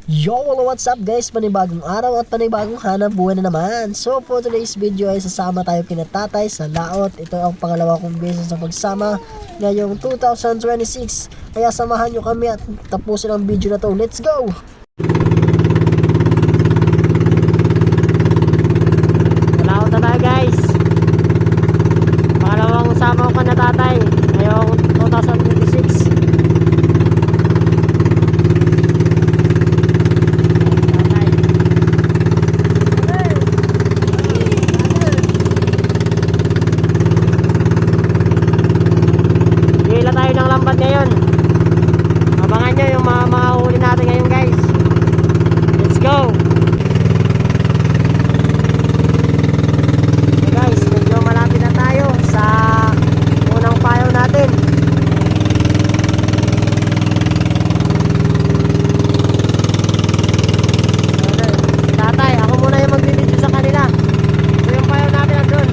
Yo, what's up guys? Panibagong araw at panibagong hanap buhay na naman. So for today's video ay sasama tayo kina tatay sa laot. Ito ang pangalawa kong beses sa pagsama ngayong 2026. Kaya samahan nyo kami at tapusin ang video na to. Let's go! Laot na tayo guys. Pangalawang sama ko ka na tatay ngayong 2026. Lambat ngayon. Abangan nyo yung mga huli natin ngayon guys. Let's go. Okay guys, medyo malapit na tayo sa unang payo natin. Tatay, ako muna yung magbibideo sa kanila. Ito yung payo natin andun.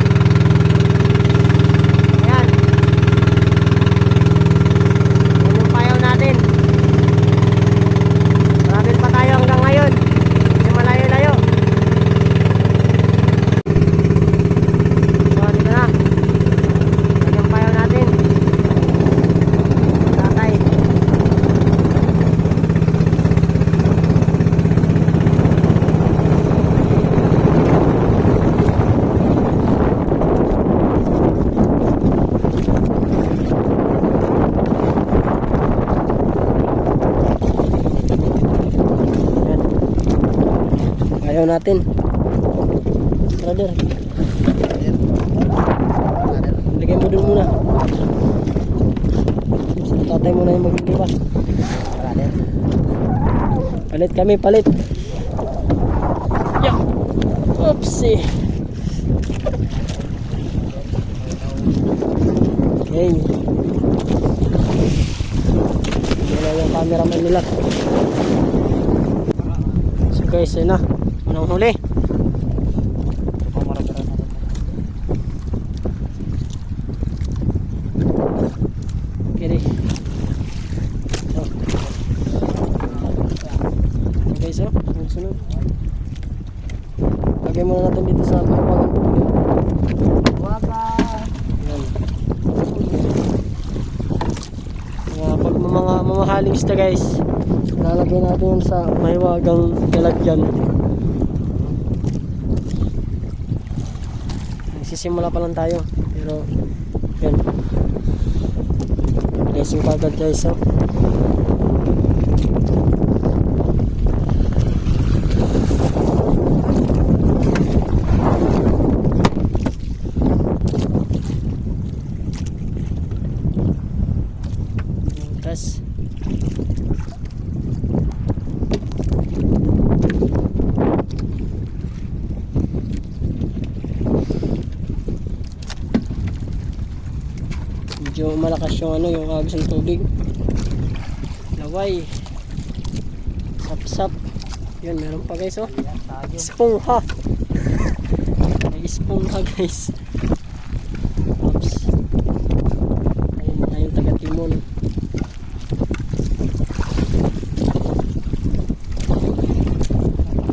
Ayaw natin. Brother. Lagay mo dun muna. Tatay muna yung maglilipas. Palit kami, palit. Yeah. Oopsie. Okay. Wala yung cameraman nila. So guys, yun na. Unang huli. Okay. So. Okay, so sunod. Lagay muna natin dito sa pagpapagang tubig. Pag mga mamahaling isda guys, lalagay natin sa mahiwagang lalagyan. Sisimula pa lang tayo, pero yan, blessing pa agad guys. So tas medyo malakas yung yung agos ng tubig. Laway, sap-sap. Yun, meron pa guys. Espongha. May espongha guys. Oops. Ayun taga timon.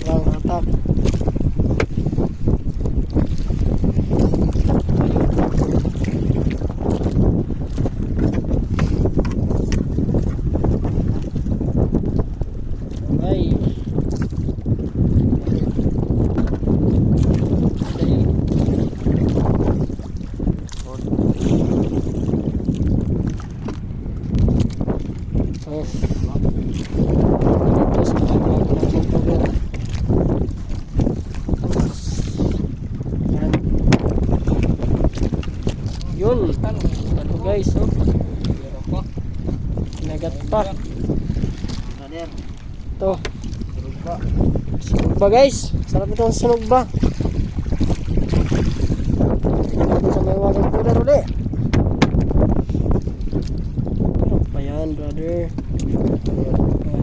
Lang hatak. Yun, ano guys, nagat pa ito, sunog ba guys, sarap itong sunog ba. Natin sa may wagang puder uli. Ano pa yan brother,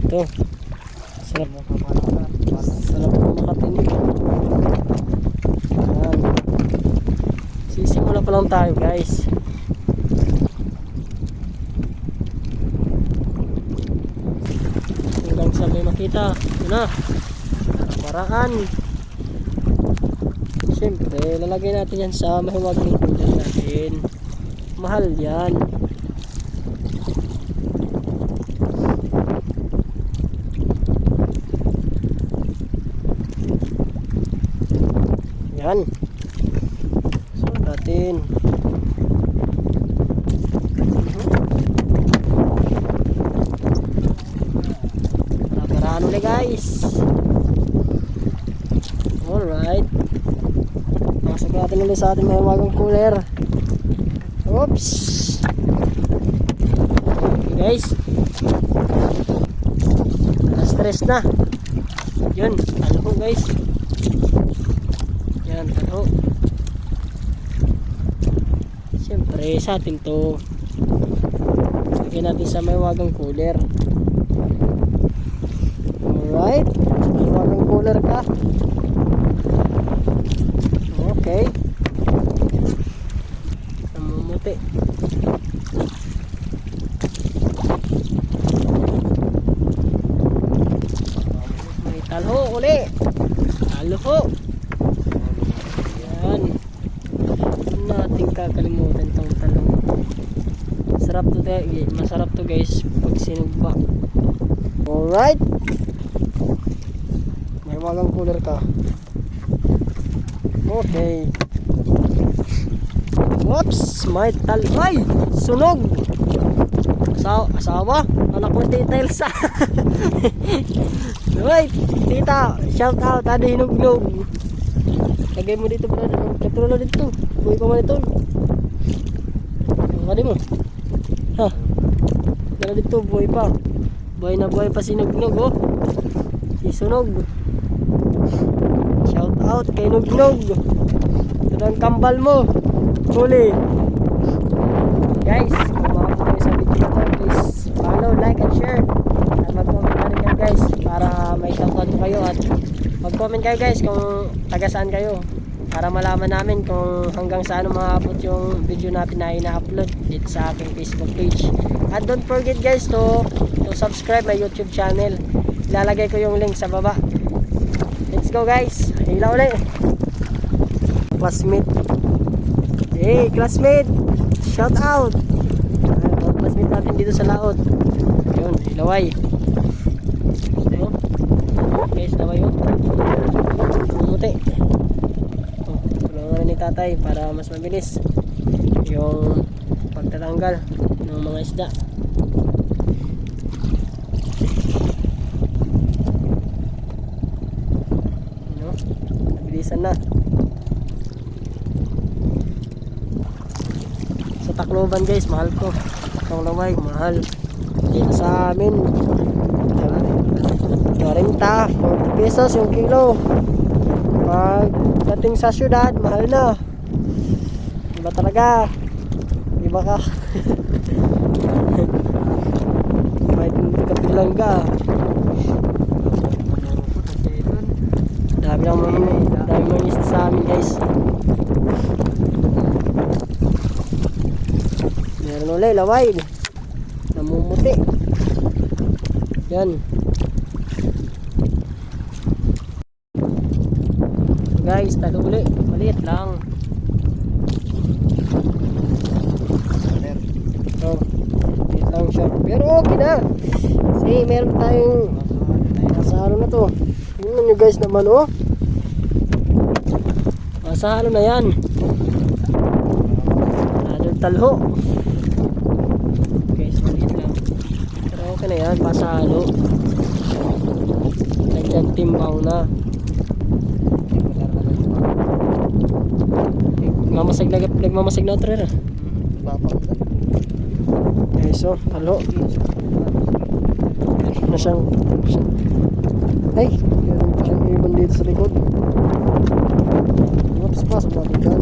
ito sarap makatinig. Sisimula pa lang tayo guys. Hanggang sa may makita kita. Ito na. Paraan. Siyempre, lalagay natin yan sa mahiwagang kulay natin. Mahal yan. Yan. So natin. Para ano na guys. Alright. Masag natin ulit sa ating mahiwagang cooler. Oops. Okay guys. Na-stress na. Yun. Ano po guys. Yan. Ano. Siyempre sa atin to. Lagyan natin sa mahiwagang cooler. Alright. Sa mahiwagang cooler ka. Okay. Namumuti. May talho uli. Talho. Yan. Huwag natin kakalimutan tong talho. Masarap to guys pag sinugba. Alright. May wagang cooler ka. Okay. Whoops! May talay! Sunog! Asawa? Anak mo tita Elsa. Wait! Tita! Shout out! Ano hinog-hinog? Lagay mo dito pala. Katulad dito. Buhay pa man ito. Kali mo. Ha? Kala dito. Buhay pa. Buhay na buhay pa sinog-hinog oh. Isunog. Shout out kay Nugnog. Ito ang kambal mo. Huli. Guys, kung mga kayo sa video na to, please follow, like, and share. At mag-comment na rin kayo guys para may shoutout ko kayo. At mag-comment kayo guys kung taga saan kayo para malaman namin kung hanggang saan maabot yung video natin na ina-upload dito sa aking Facebook page. At don't forget guys to subscribe my YouTube channel. Ilalagay ko yung link sa baba. Let's go guys. Hila ulit. Classmate. Hey classmate. Shout out. Classmate natin dito sa laot. Ayun, laway. Ayun. Guys, laway yun. Pumuti. Tulungan na ni tatay para mas mabilis yung pagtatanggal ng mga isda. Bilisan na. Sa Tacloban guys, mahal ko. Itong laway, mahal. Dito sa amin 40, 40 pesos yung kilo. Pagdating sa syudad, mahal na. Iba talaga. Iba ka. Kahit hindi ka bilangga. Dami lang isda sa amin guys. Meron ulit laway. Namumuti. Yan. Guys, talo ulit. Maliit lang. Oh, maliit lang siya. Pero okay na. Kasi meron tayong nasa ano na to. Tingnan nyo guys naman oh. Nasa halo na yan. Adol talho. Guys, maliit lang. Pero okay na yan, pasahalo. Nandiyan timbang na. Nagmamasag na otrer. Okay, so, talho. Na siyang ay, meron pa siyang ibon dito sa likod. Oops, pasok natin dyan.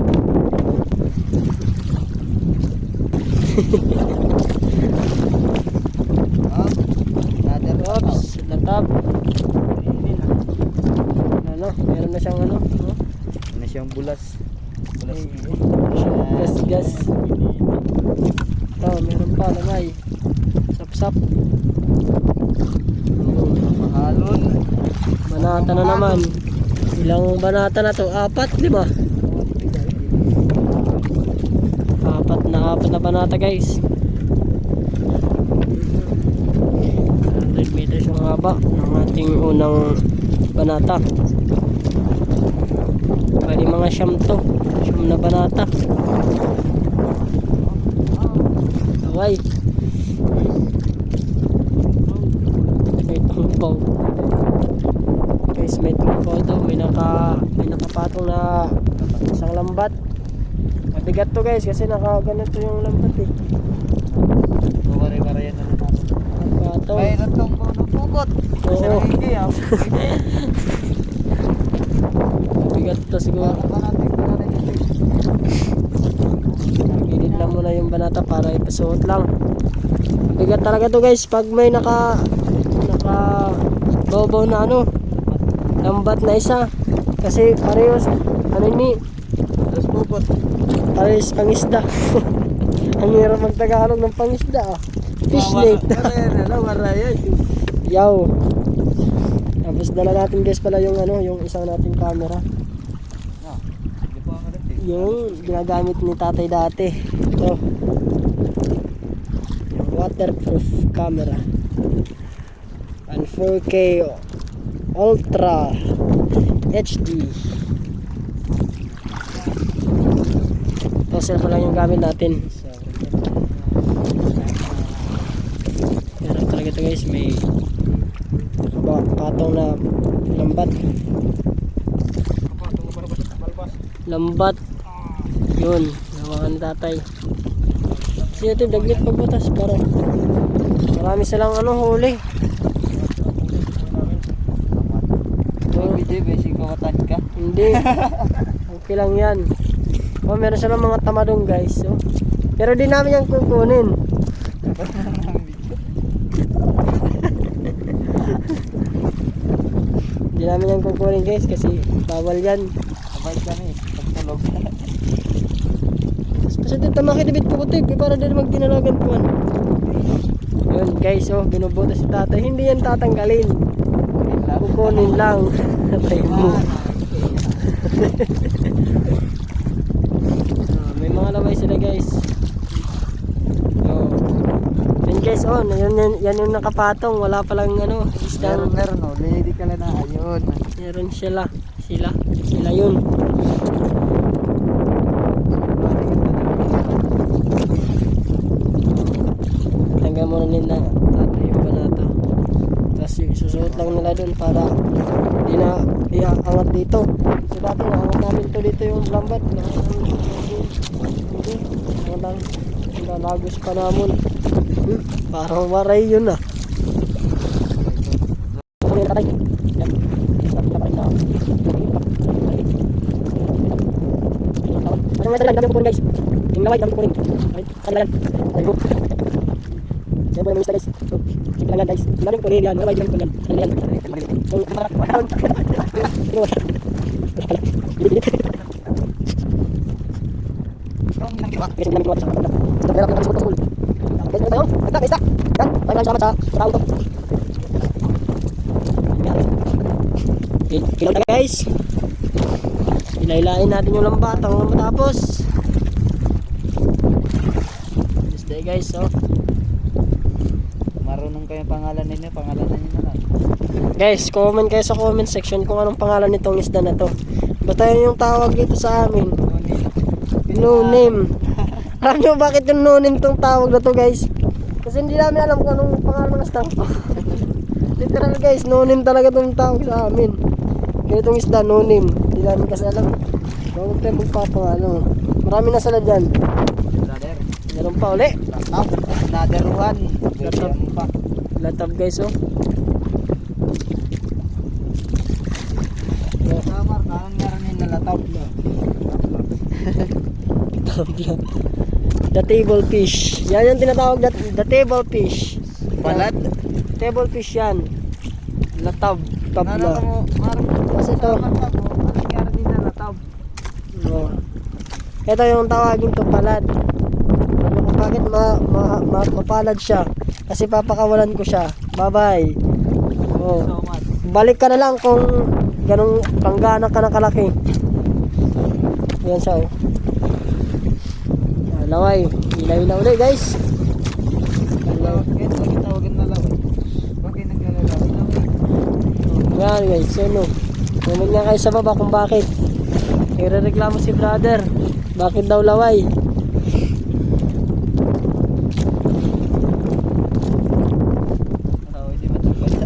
Oops, latab. Ano, meron na siyang ano. Meron na siyang bulas. Gas. Ito, meron pa, lamay. Sap-sap. Mahalon. Banata na naman. Ilang banata na to? 4, 5? Apat na banata guys. 100 meters yung haba ng ating unang banata. Bali mga siyam na banata. Away. May tungpaw. Guys, may tungpaw daw. May nakapatong na isang lambat. Mabigat to guys kasi nakaganito yung lambat eh. Mawari-wari yan na naman. Nakapatong. May natong pukot. Oo. Sa hindi ah. Mabigat to siguro. Gilid lang muna yung banata para ipasuot lang. Mabigat talaga to guys pag may naka babaw na lambat na isa. Kasi parehas ini Tapos pukot. parehas pangisda. Ang hirap magtagalog ng pangisda ah. Fish lake. Wala yan. Yaw. Tapos dala natin guys pala yung yung isang nating camera. Hindi pa ang alat eh. Yung ginagamit ni tatay dati. Ito. Yung waterproof camera. And 4K Ultra HD. Ito cellphone lang yung gamit natin. Pero talaga ito guys, may patong na lambat. Lambat. Yun, nawakan ni tatay. Kasi ito daglit pagbutas para marami silang huli. Hindi, basic kawatan ka. Hindi. Okay lang yan. Oh, meron silang mga tamadong guys. Oh. Pero di namin yan kukunin. Di namin yan kukunin guys kasi bawal yan. Sabay kami, pagtulog. Kasi dito makitibit po kutik para din magdinalagan po. Yun guys, oh, binubutas si tatay. Hindi yan tatanggalin. Kukunin lang. Tatay mo. May mga laway sila guys. Oh. Yan guys, oh, yan yung nakapatong. Wala palang isda. Meron no, lady ka lang na ayun. Meron sila yun. Tanggal mo na nila tatay yung banata. Tapos susuot lang nila dun para di na iangat dito. So dati naangat namin to dito yung lambat. Nalagos pa namin. Parang waray yun ah. Guys, yung laway dami ko rin. Kanilan. Ayun. Yan po yung mga guys. So, sige lang yan guys. Maraming po rin yan. Laway dami ko yan. Kanilan. So, maraming. Guys, namin kuha sa kapatid. Sa pera ko sa school. Guys, ano tayo? Isa. Yan. Maraming salamat sa tao to. Kilaw na guys. Ilailain natin yung lambat hanggang matapos. This day guys, oh. Marunong kayo pangalan ninyo na lang. Guys, comment kayo sa comment section kung anong pangalan nitong isda na to. Basta yun yung tawag dito sa amin. No name. Alam nyo bakit yung no name tong tawag na to guys? Kasi hindi namin alam kung anong pangalan ng isda. Literal guys, no name talaga tong tawag sa amin. Ganitong isda, no name. Hindi namin kasi alam. Huwag tayo magpapangano. Marami na sila dyan. Brother. Meron pa uli. Latap. Another one. Latap. Pa. Latap guys, oh. Samar, kanan meron yung nalatap na. The table fish. Yan yung tinatawag the table fish. Balad? Table fish yan. Latab. Tabla. Kasi ito. Oh. Ito yung tawagin to palad. Bakit mapalad siya? Kasi papakawalan ko siya. Bye-bye. Oh. So much. Balik ka na lang kung ganong kanggana ka na kalaki. Yan siya oh. Laway. Ilaw-ilaw ulit guys. Bakit tawagan na lang? Bakit naglalaway lang? Yan guys. So no. Comment nga kayo sa baba kung bakit. Irereklamo si brother. Bakit daw laway? Hindi matagpuan.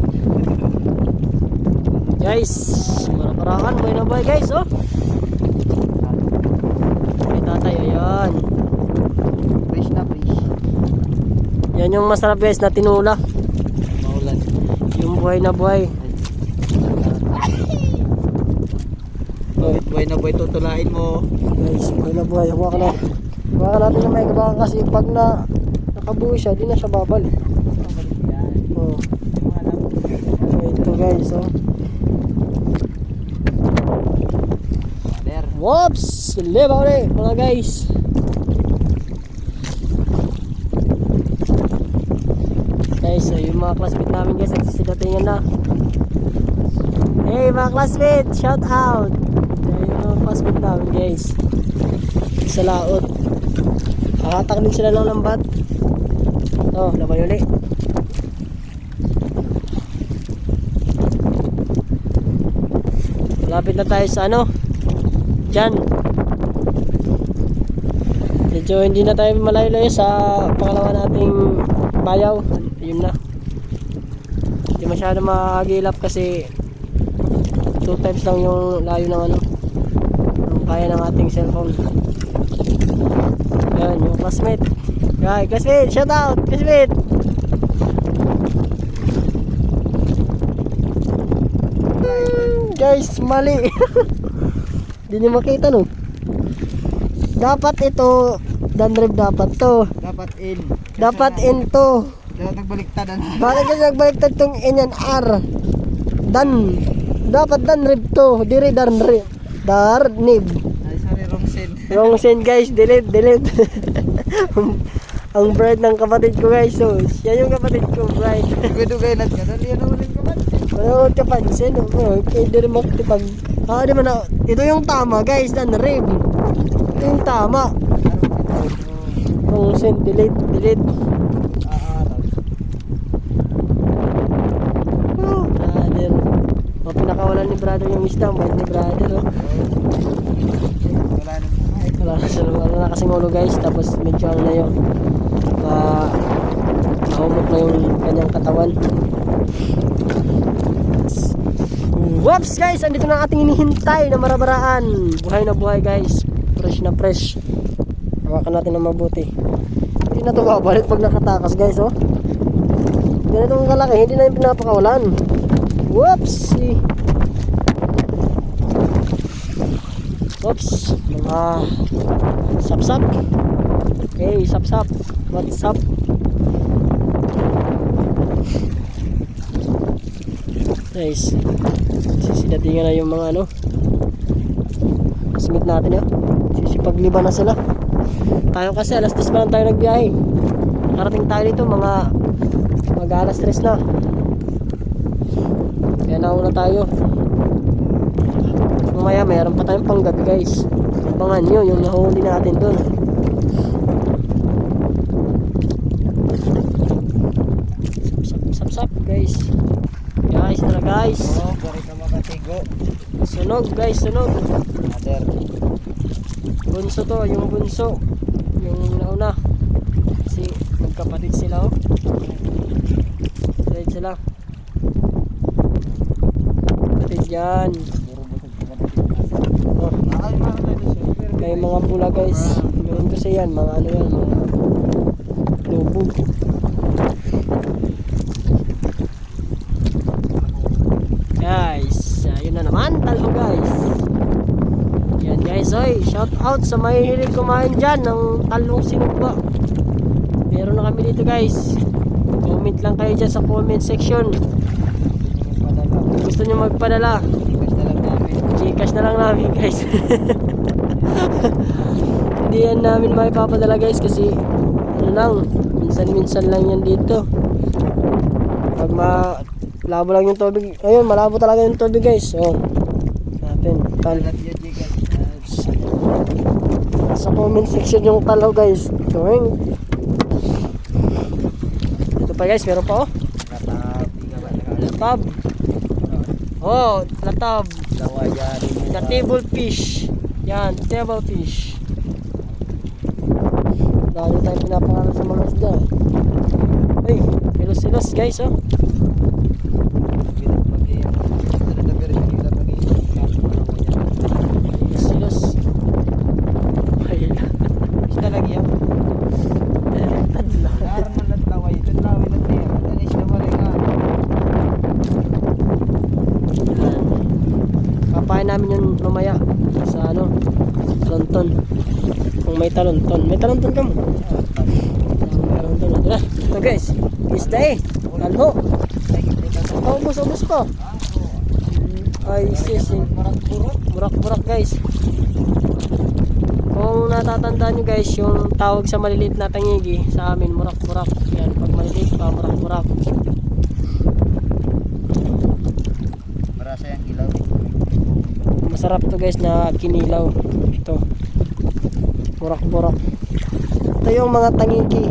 Guys, maraparakan. Buhay na buhay guys oh. May tatay. Ayan. Fresh na fresh. Yan yung masarap guys na tinula. Maulan. Yung buhay na buhay. Buhay na buhay tutulain mo. Guys, buhay na buhay. Hawakan natin. Hawakan natin na may baka kasi pag nakabuhay siya, di na siya babalik. Oh. So, ito guys, oh. Brother. Whoops! Liba ulit mga guys. Guys, so yung mga classmate namin guys, nagsisidatingan na. Hey mga classmate, shout out! Yung mga classmate namin guys. Sa laot. Kakatak din sila ng lambat. Oh, labay ulit. Malapit na tayo sa ano? Diyan. Medyo hindi na tayo malayo-layo sa pangalawa nating bayaw. Yun na. Hindi masyado magilap kasi 2 times lang yung layo ng ano. Ang kaya ng ating cellphone. Ayan, yung classmate. Guys, classmate, shout out! Classmate! Guys, mali. Hindi niyo makita no. Dapat ito, danrib dapat to. Dapat in. Dapat in to. Dapat nagbaliktad na. Bakit kasi nagbaliktad tong in yan R? Dan. Dapat danrib to. Diri danrib. Darnib. Ay, sorry, wrong sin. Wrong send guys. Delete, delete. Ang bright ng kapatid ko guys. So, siya yung kapatid ko, bright. Dugay-dugay na ka. Dali, ano ulit ka man? Ano ka pansin? Okay, di rin makitipag. Di man na. Ito yung tama guys. Danrib. Ito yung tama. Wrong send. Delete, delete. Brother. O, pinakawalan ni brother yung wisdom. Bait ni brother. Oh. Wala na po. Wala na kasing ulo guys. Tapos medyo ano na yung nahumok na yung kanyang katawan. Whoops guys! Andito na ating inihintay na marabaraan. Buhay na buhay guys. Fresh na fresh. Hawakan natin ng mabuti. Hindi na ito babalik pag nakatakas guys oh. Ganitong kalaki. Hindi na yung pinapakawalan. Whoops! Whoops! Mga sap-sap. Okay, sap-sap. What's up? Guys, sisidatingan na yung mga ano. Smith natin yun. Sisipagliba na sila. Tayo kasi alas 10 pa lang tayo nagbiyahe. Narating tayo dito mga alas 3 na. Kaya nauna tayo. Mamaya mayroon pa tayong panggabi guys. Abangan nyo yung nahuli natin dun. Sap guys. Guys na guys. Oo, bari ka makatigo. Sunog guys, sunog. Mother. Bunso to, yung bunso. Yung nauna. Kasi magkapatid sila oh. Kapatid sila. Kapatid yan. Oh. Ay, mga May mga pula guys. Meron kasi yan, mga ano yan, mga lubog. Guys, yun na naman, talo guys. Yan guys, oy, shout out sa may hilig kumain dyan ng talong sinugba. Meron na kami dito guys. Comment lang kayo dyan sa comment section. Gusto nyo magpadala. Gcash na lang namin guys. Hindi yan namin maipapadala guys kasi ano lang, minsan lang yan dito. Pag malabo lang yung tubig, ayun, malabo talaga yung tubig guys. So, natin, tal. Kalat yan, Jigas. Sa comment section yung talo guys. Tuwing. Ito pa guys, meron pa oh. Latab. Di ka ba nakalat? Latab. Oh, latab. Lawayan. The table fish. Yan, table fish. Dahil tayo pinapangalan sa mga isda. Ay, silos guys oh. Silos. Ay, Isda lagi yan. Laran man lang laway. Ito laway lang niya. Ano isda mo rin nga. papain namin yun mamaya sa ano, talonton. Kung may talonton. May talonton ka mo? Talonton. Ito na. Ito guys. Isda eh. Kalho. Ubus pa. Ay sis. Murak-murak guys. Kung natatandaan nyo guys, yung tawag sa maliliit na tangigi sa amin, murak-murak. Yan, pag maliliit pa, murak-murak. Marasa yung ilaw. Masarap to guys na kinilaw. Ito. Murak-murak. Ito yung mga tangigi.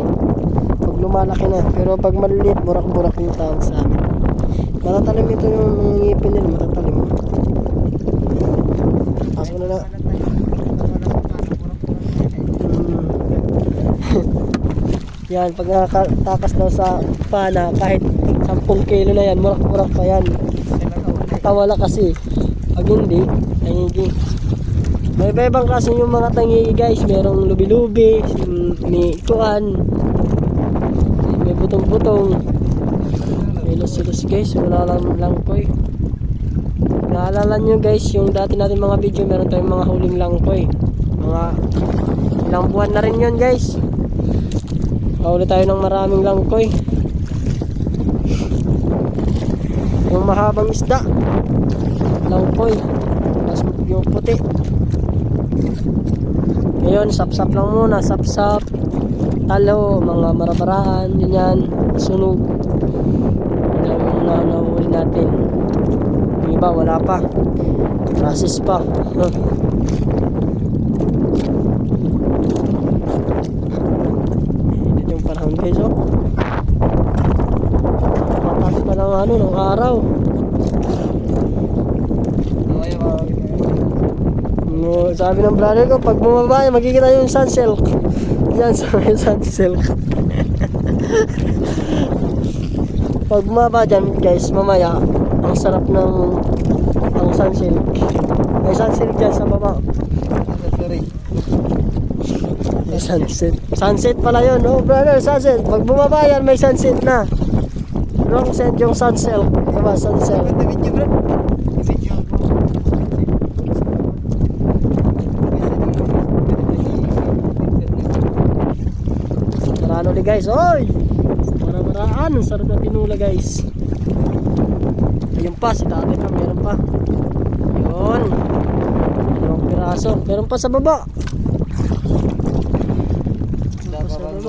Pag lumalaki na. Pero pag maliliit, murak-murak yung tawag sa amin. Matatalim ito yung ngipin nila, matatalim. Pasok na na. Yan, pag nakatakas daw sa pana, kahit 10 kilo na yan, murak-murak pa yan. Tawala kasi. Pag hindi, tangigi. May iba-ibang klase yung mga tangigi guys. Merong lubi-lubi, may kuan, may butong-butong. May los guys, wala lang koy. Naalala nyo guys, yung dati natin mga video, meron tayong mga huling langkoy. Mga ilang buwan na rin yun guys. Huli tayo ng maraming langkoy. Yung mahabang isda, langkoy. Tapos yung puti. Ngayon, sap-sap lang muna. Sap-sap, talo, mga marabaraan, yun yan, sunog. Yan yung mga nahuli natin. Yung iba, wala pa. Process pa. Panahon guys oh. Tapos pa ng ano, ng araw. No, sabi ng brother ko, pag bumaba yan, makikita yung sunsilk. Yan, sabi yung sunsilk. Pag bumaba dyan guys, mamaya, ang sarap ng ang sunsilk. May sunsilk dyan sa baba. May sunset. Sunset pala yun. Oh brother, sunset. Pag bumaba yan, may sunset na. Wrong set yung sunset. Diba, sunset. Marano ulit guys. Oy! Maramaraan. Ang sarap na tinula guys. Ayun pa, si tatay pa. Meron pa. Yun. Dalawang piraso. Meron pa sa baba.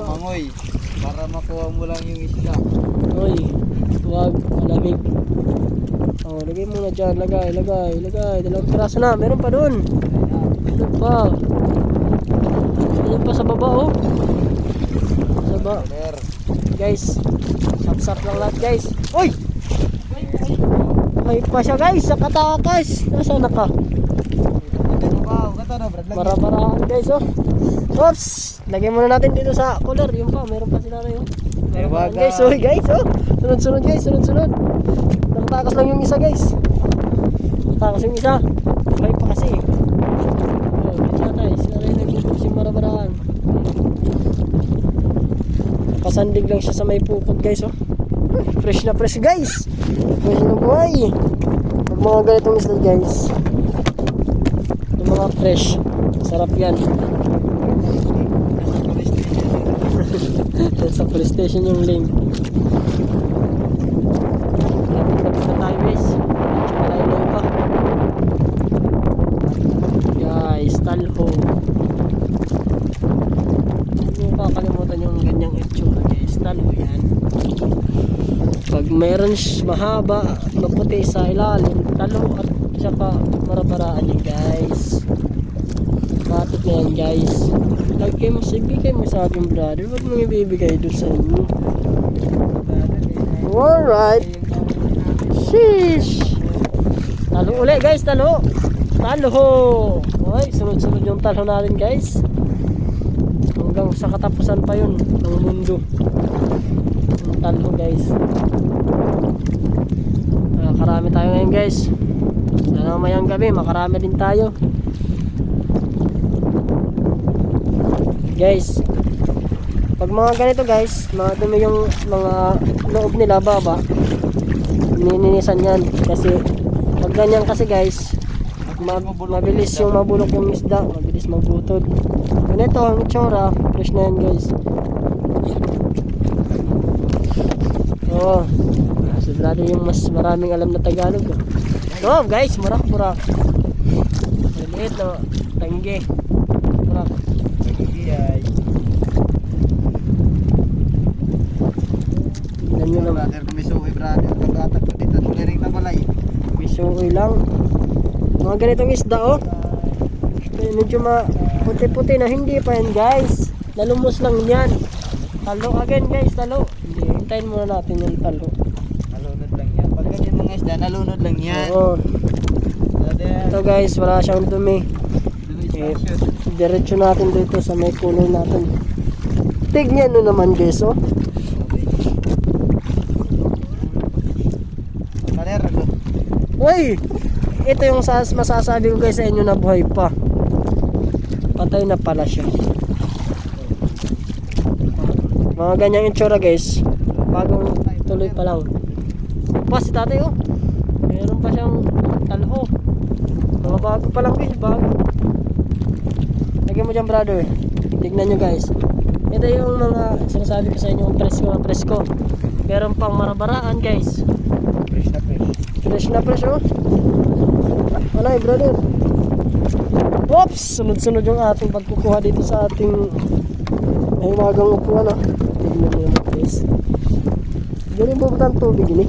Mangoy para makuha mo lang yung isda. Oy, huwag malamig. Oh, lagay muna dyan. Lagay. Dalawang piraso na. Meron pa doon. Meron pa. Meron pa sa baba oh. Sa baba. Guys, sap-sap lang lahat guys. Oy! May pa siya guys. Sa katakas. Nasaan na ka? Maramaraan guys oh. Oops! Lagyan muna natin dito sa cooler. Yung pa, meron pa sila na yun. Guys, oh guys oh. Sunod-sunod guys, sunod-sunod. Nakatakas lang yung isa guys. Nakatakas yung isa. May pa kasi. Oh, dito na tayo. Sila rin nagpupunta yung maramaraan. Nakasandig lang siya sa may pukot guys oh. Fresh na fresh guys. Fresh na buhay. Pag mga ganitong isla guys, yung mga fresh, sarap yan. Sa police station yung link. Lapit na tayo guys. Malayo lang pa guys. Talho. Huwag mo kakalimutan yung ganyang itsura guys. Talho yan. Pag mayroon orange, mahaba, maputi sa ilalim, talo at saka marabaraan yan guys. Matik na yan guys. Lagay mo, ibigay mo sa akin brother, huwag mong ibibigay doon sa inyo. Alright. Sheesh. Talo uli guys, talo. Talo. Ay, sunod-sunod yung talo natin guys. Hanggang sa katapusan pa yun ng mundo. Yung talo guys. Karami tayo ngayon guys. Sana mamayang gabi, makarami din tayo. Guys, pag mga ganito guys, mga dumi yung mga loob nila baba, nininisan yan. Kasi pag ganyan kasi guys, mabilis yung mabulok yung isda, mabilis magbutod. Ganito ang itsura, fresh na yan guys. Oh, sigurado yung mas maraming alam na Tagalog. Oh guys, murak-murak. Maliit na tangge. Murak. Ay. Tignan nyo naman. Brother, kumisuhi brother. Pagkatag ko dito, tuliring na balay. Pisuoy lang. Mga ganitong isda oh. Medyo puti-puti na, hindi pa yan guys. Nalumos lang yan. Talo again guys, talo. Hindi, hintayin muna natin yung talo. Nalunod lang yan. Pag ganyan mga isda, nalunod lang yan. Oo. Brother, Ito guys, wala siyang dumi. Diretso natin dito sa may kulay natin. Tignan nyo naman guys oh. brother, Uy! Ito yung masasabi ko guys sa inyo na buhay pa. Patay na pala siya. Mga ganyang itsura guys. Bagong tuloy pa lang. Pa si tatay oh. Meron pa siyang talho. Mga bago pa lang guys. Bago. Lagyan mo dyan brother. Tignan nyo guys. Ito yung mga sinasabi ko sa inyo. Presko. Meron pang marabaraan guys. fresh na fresh. Fresh na fresh oh. Alay brother. Oops! Sunod-sunod yung ating pagkukuha dito sa ating may magang upuan ah. Tignan nyo naman guys. Ganyan po ba ang tubig ini?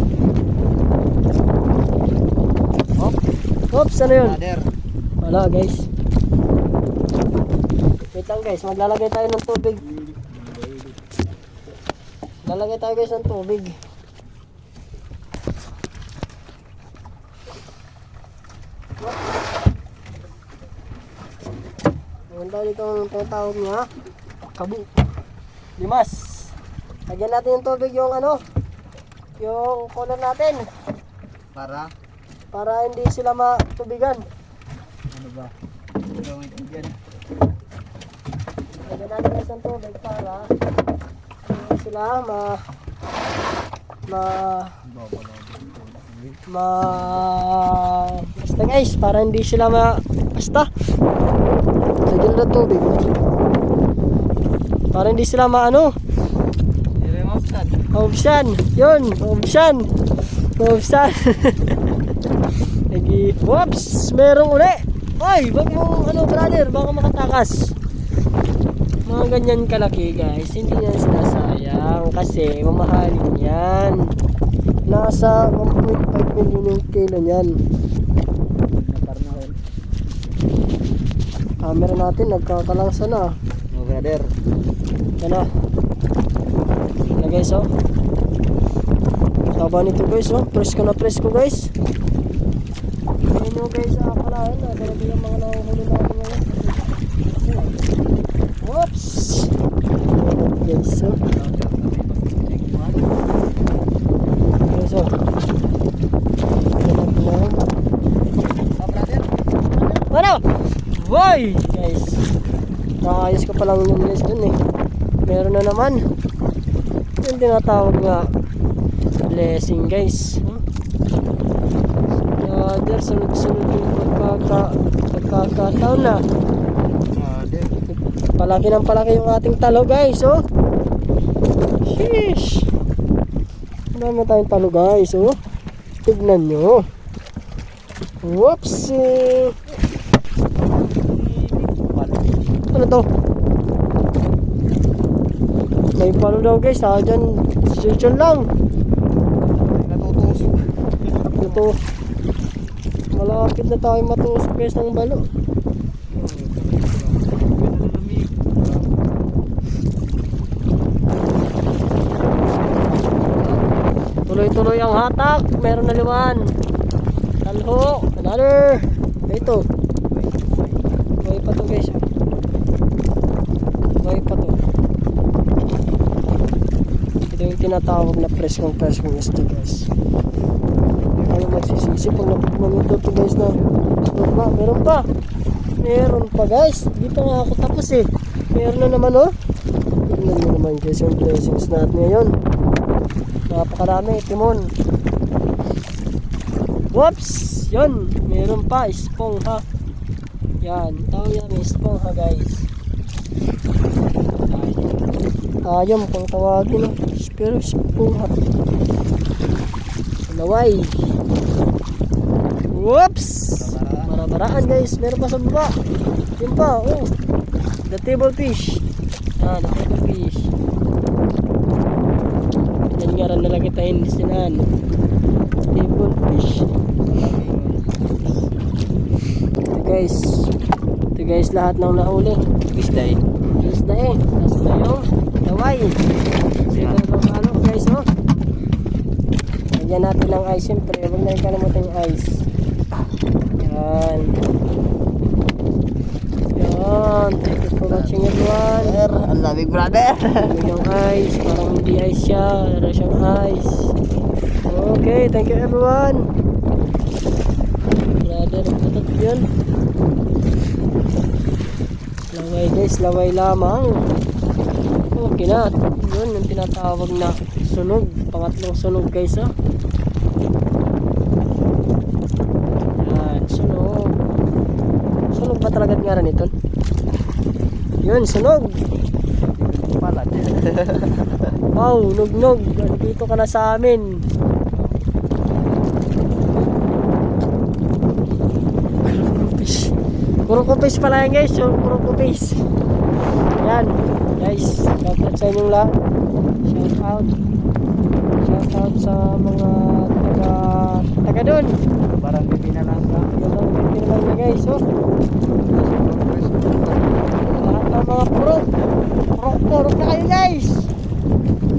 Oops! Ano yun? Brother, Wala guys. Wait lang guys. Maglalagay tayo ng tubig. Lalagay tayo guys ng tubig. Ngayon tayo dito ang tinatawag niya kabu. Limas. Lagyan natin yung tubig yung ano, yung color natin para hindi sila matubigan. ano ba? Gawin ko dyan. Lagyan natin guys ng tubig para hindi sila basta guys, para hindi sila basta lagyan ng tubig para hindi sila maano maubsan yun, maubsan lagi, whoops, merong uli ay, wag mo ano brother, baka makatakas. Mga ganyan kalaki guys, hindi yan sinasayang kasi mamahalin yan. Nasa 1.5 million yung kilo niyan. Camera natin nagkakalangsa na. No brother. Yan na. Yan guys oh. Saba nito guys oh. Presko na presko guys. Yan nyo guys akalain na. Grabe yung mga nahuhuli natin ngayon. Whoops! Guys oh. Guys oh. Ano? Boy! Guys. Nakayos ko palang lumilis dun eh. Meron na naman. Yung tinatawag nga blessing guys. Brother, sunod-sunod yung pagkakataon na. Palaki ng palaki yung ating talo guys oh. Sheesh. Wala na tayong talo guys oh. Tignan nyo. Whoopsie. Ano to? May palo daw guys ha. Dyan lang. to. Malapit na tayo matusok guys ng balo. Tuloy-tuloy ang hatak. Meron na liwan. Talho. Another. Ito. Buhay pa to guys. Buhay pa to. Ito yung tinatawag na preskong isda guys. Hindi kayo magsisisi pag napupunod to guys na. Meron pa. Meron pa guys. Dito nga ako tapos eh. Meron na naman oh. Tignan mo naman guys yung blessings natin ngayon. Napakarami, timon. Whoops! Yun, meron pa, espongha. Yan, tao yan, espongha guys. Ayom kung tawagin. Pero espongha. Laway. Whoops! Marabaraan guys, meron pa sa baba. Yun pa, oh. The table fish. Yan, the table fish. Yan nga rin nalagay tayo sinahan. Table fish. Ito guys lahat ng nauli. Isda eh. Tapos na yung laway. Ito yung ano guys oh. Lagyan natin ng ice siyempre. Huwag na ikalimutan yung ice. Yan. Thank you for watching everyone. Ang lamig brother. Yung ice, parang hindi ice siya, wala siyang ice. Okay, thank you everyone. Brother, patot yun. Laway guys, laway lamang. Okay na, yun yung tinatawag na sunog. Pangatlong sunog guys ha. Yan, sunog. Sunog ba talaga nga rin ito? Yun, sunog. Palad. Wow, nugnog. Dito ka na sa amin. Puro kupis pala yan guys. Yung puro kupis. Yan. Guys, shout out sa inyong lahat. Shout out. Shout out sa mga taga dun. Parang pipinalangga. Yung mga pipinalangga guys. Oh. Lahat ng mga purok. Purok na kayo guys.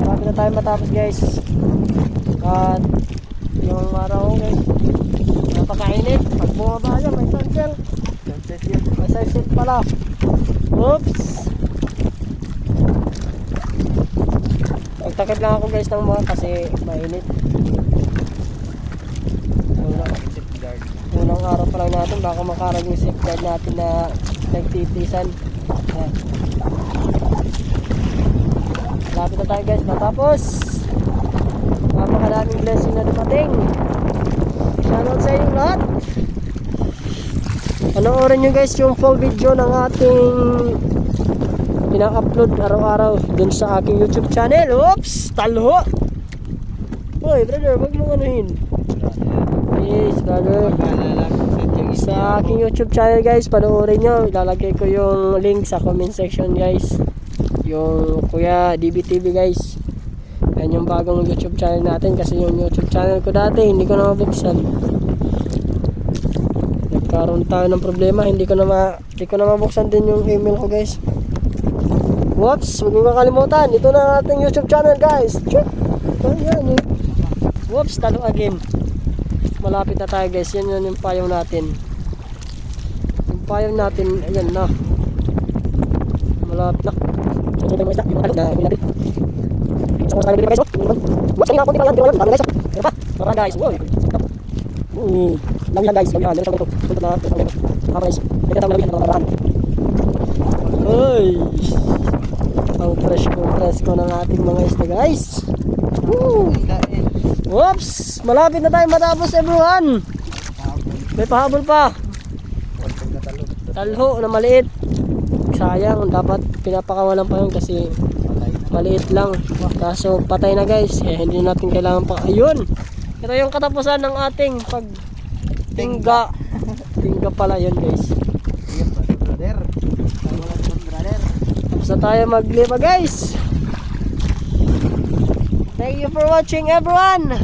Marami na tayo matapos guys. At yung araw guys, napakainit. Pag bumaba yan may sunshine. May sunset pala. Oops. Magtakip lang ako guys ng mga kasi mainit. Unang araw pa lang natin, baka makarag yung safeguard natin na nagtitisan. Lapit na tayo guys, matapos. Napakaraming blessing na dumating. Shoutout sa inyo lahat. Panoorin nyo guys yung full video ng ating ina-upload araw-araw dun sa aking YouTube channel. Oops! Talho! Uy brother, wag mong anuhin. Yes brother. Sa aking YouTube channel guys, panoorin nyo. Ilalagay ko yung link sa comment section guys. Yung Kuya DBTV guys. Yan yung bagong YouTube channel natin. Kasi yung YouTube channel ko dati hindi ko na mabuksan. Nagkaroon tayo ng problema. Hindi ko na mabuksan din yung email ko guys. Whoops, huwag nyo kakalimutan. Ito na ating YouTube channel guys. Ayan. Whoops, talo again. Malapit na tayo guys. Yan yung payong natin. Yung payong natin, ayan na. Malapit na. Guys, wow. Lang guys, Uy. Ang fresh ko ng ating mga isda guys. Whoops, malapit na tayo matapos everyone. May pahabol pa. Talho na maliit. Sayang, dapat pinapakawalan pa yun kasi maliit lang. Kaso patay na guys. Hindi natin kailangan pa. Ayun. Ito yung katapusan ng ating pagtingga. Tingga pala yun guys. Tapos na tayo maglipa guys. Thank you for watching everyone.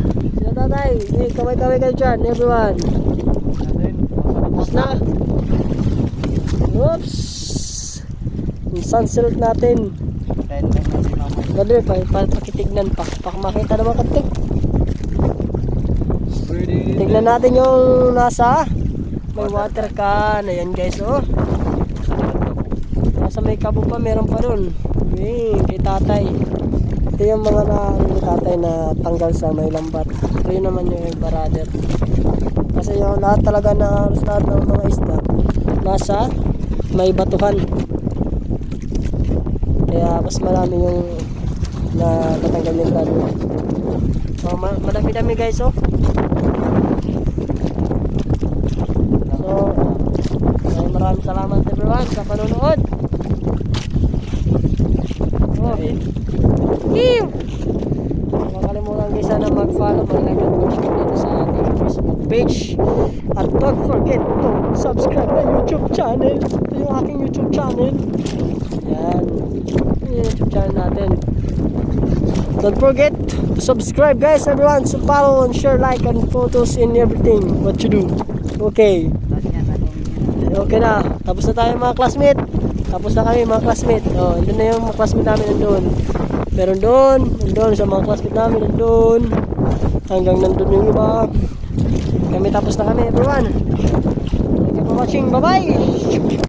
tatay. Eh, kaway-kaway kayo dyan, everyone. Tapos na. Oops. Yung sunsilk natin. Dali, pakitignan pa. Makita naman katig. Tignan natin yung nasa may water can. Ayan guys, oh. Nasa may kabo pa, meron pa dun. Kay tatay. Ito yung mga ni tatay na tanggal sa may lambat. Ito yun naman yung brother. Kasi yung lahat talaga na halos lahat ng mga isda nasa may batuhan. Kaya mas marami yung na natanggal yung dalo. So madami-dami guys, oh. So maraming salamat everyone sa panonood. Oh. Ew! Huwag kalimutan guys na mag-follow, mag-like at mag-share dito sa ating Facebook page. At don't forget to subscribe na YouTube channel. Ito yung aking YouTube channel. Yan. Yung YouTube channel natin. Don't forget to subscribe guys everyone. So follow and share, like and photos in everything what you do. Okay. Okay na. Tapos na tayo mga classmate. Tapos na kami mga classmate. Oh, doon na yung mga classmate namin nandun. Meron doon sa mga classmate namin nandun. Hanggang nandun yung iba. Kami tapos na kami everyone. Thank you for watching. Bye bye.